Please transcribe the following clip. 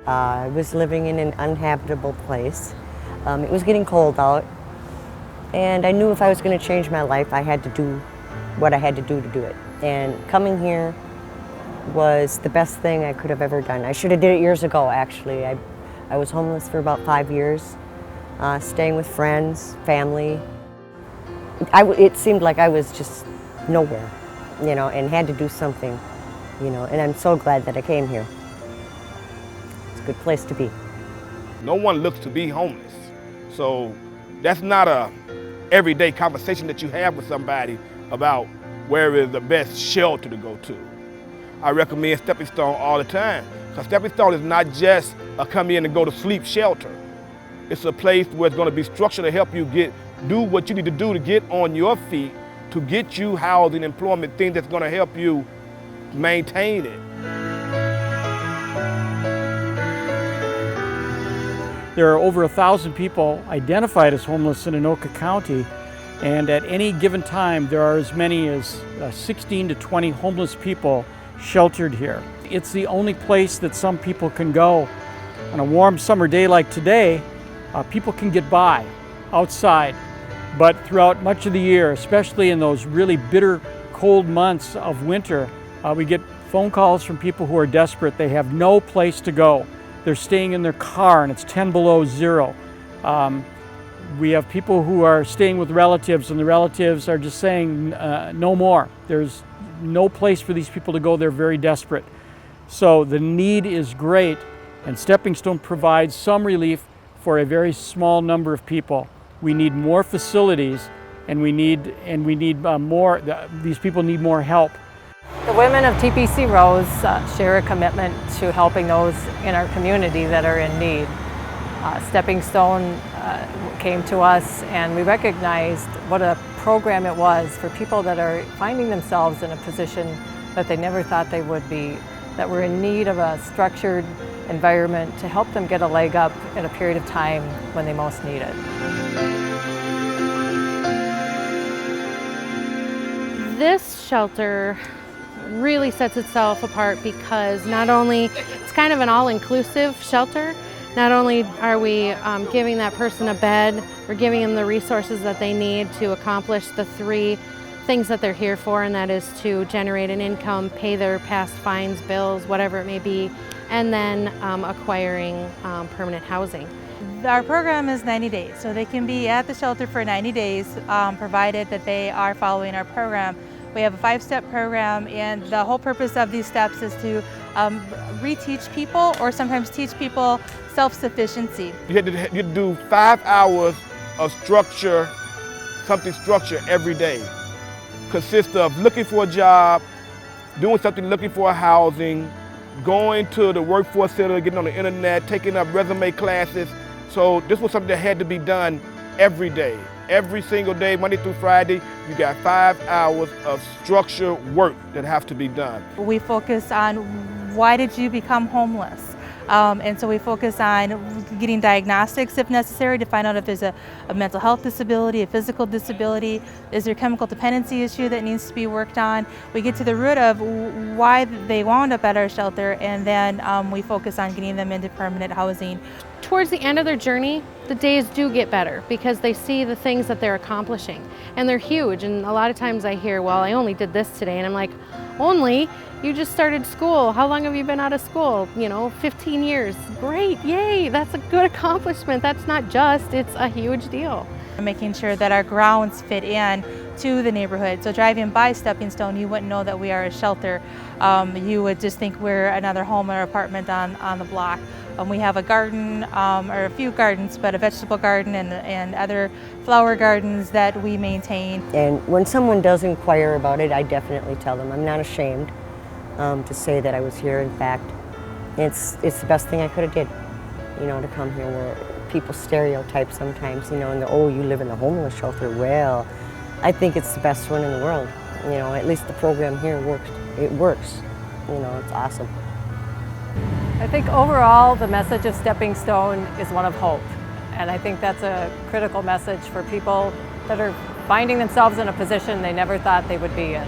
I was living in an uninhabitable place. It was getting cold out, and I knew if I was going to change my life, I had to do what I had to do it. And coming here was the best thing I could have ever done. I should have did it years ago, actually. I was homeless for about 5 years, staying with friends, family. It seemed like I was just nowhere, and had to do something, and I'm so glad that I came here. It's a good place to be. No one looks to be homeless. So that's not a everyday conversation that you have with somebody about where is the best shelter to go to. I recommend Stepping Stone all the time, because Stepping Stone is not just a come in and go to sleep shelter. It's a place where it's going to be structured to help you do what you need to do to get on your feet, to get you housing, employment, things that's going to help you maintain it. There are over 1,000 people identified as homeless in Anoka County, and at any given time there are as many as 16 to 20 homeless people sheltered here. It's the only place that some people can go. On a warm summer day like today, people can get by outside, but throughout much of the year, especially in those really bitter cold months of winter, we get phone calls from people who are desperate. They have no place to go. They're staying in their car and it's 10 below zero. We have people who are staying with relatives, and the relatives are just saying no more. There's no place for these people to go. They're very desperate. So the need is great, and Stepping Stone provides some relief for a very small number of people. We need more facilities, and we need more. These people need more help. The women of TPC Rose share a commitment to helping those in our community that are in need. Stepping Stone came to us, and we recognized what a program it was for people that are finding themselves in a position that they never thought they would be, that were in need of a structured environment to help them get a leg up in a period of time when they most need it. This shelter really sets itself apart because not only, it's kind of an all-inclusive shelter. Not only are we giving that person a bed, we're giving them the resources that they need to accomplish the 3 things that they're here for, and that is to generate an income, pay their past fines, bills, whatever it may be, and then acquiring permanent housing. Our program is 90 days, so they can be at the shelter for 90 days, provided that they are following our program. We have a 5-step program, and the whole purpose of these steps is to reteach people, or sometimes teach people, self-sufficiency. You had to do 5 hours of structure, something structured every day. Consists of looking for a job, doing something, looking for a housing, going to the workforce center, getting on the internet, taking up resume classes. So this was something that had to be done every day. Every single day, Monday through Friday, you got 5 hours of structured work that have to be done. We focus on why did you become homeless? And so we focus on getting diagnostics if necessary to find out if there's a mental health disability, a physical disability, is there a chemical dependency issue that needs to be worked on. We get to the root of why they wound up at our shelter, and then we focus on getting them into permanent housing. Towards the end of their journey, the days do get better because they see the things that they're accomplishing, and they're huge. And a lot of times I hear, well, I only did this today, and I'm like, only? You just started school. How long have you been out of school? 15 years. Great, yay, that's a good accomplishment. That's not just, it's a huge deal. Making sure that our grounds fit in to the neighborhood. So driving by Stepping Stone, you wouldn't know that we are a shelter. You would just think we're another home or apartment on the block. We have a garden, or a few gardens, but a vegetable garden and other flower gardens that we maintain. And when someone does inquire about it, I definitely tell them. I'm not ashamed to say that I was here. In fact, it's the best thing I could have did, to come here, where people stereotype sometimes, and oh, you live in a homeless shelter. Well, I think it's the best one in the world. At least the program here works. It works. It's awesome. I think overall the message of Stepping Stone is one of hope, and I think that's a critical message for people that are finding themselves in a position they never thought they would be in.